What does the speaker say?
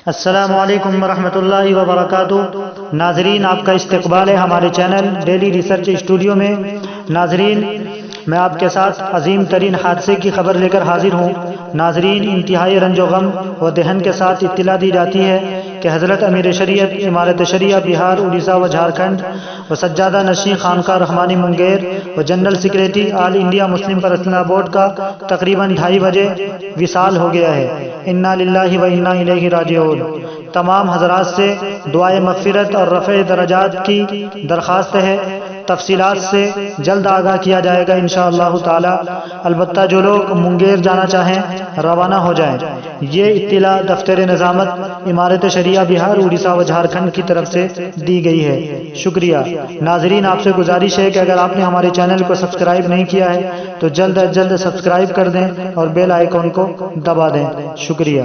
السلام علیکم ورحمۃ اللہ وبرکاتہ۔ ناظرین، آپ کا استقبال ہے ہمارے چینل ڈیلی ریسرچ اسٹوڈیو میں۔ ناظرین، میں آپ کے ساتھ عظیم ترین حادثے کی خبر لے کر حاضر ہوں۔ ناظرین، انتہائی رنج و غم و دہن کے ساتھ اطلاع دی جاتی ہے کہ حضرت امیر شریعت امارت شریعہ بہار، اڑیسہ و جھارکھنڈ و سجادہ نشین خانقاہ رحمانی منگیر و جنرل سیکریٹری آل انڈیا مسلم پرسنل بورڈ کا تقریباً 2:30 بجے وصال ہو گیا ہے۔ انا للہ و انا الیہ راجعون۔ تمام حضرات سے دعائے مغفرت اور رفع درجات کی درخواست ہے۔ تفصیلات سے جلد آگاہ کیا جائے گا انشاءاللہ تعالی۔ البتہ جو لوگ منگیر جانا چاہیں روانہ ہو جائیں۔ یہ اطلاع دفتر نظامت امارت شریعہ بہار، اڑیسہ و جھارکھنڈ کی طرف سے دی گئی ہے۔ شکریہ۔ ناظرین، آپ سے گزارش ہے کہ اگر آپ نے ہمارے چینل کو سبسکرائب نہیں کیا ہے تو جلد از جلد سبسکرائب کر دیں اور بیل آئیکن کو دبا دیں۔ شکریہ۔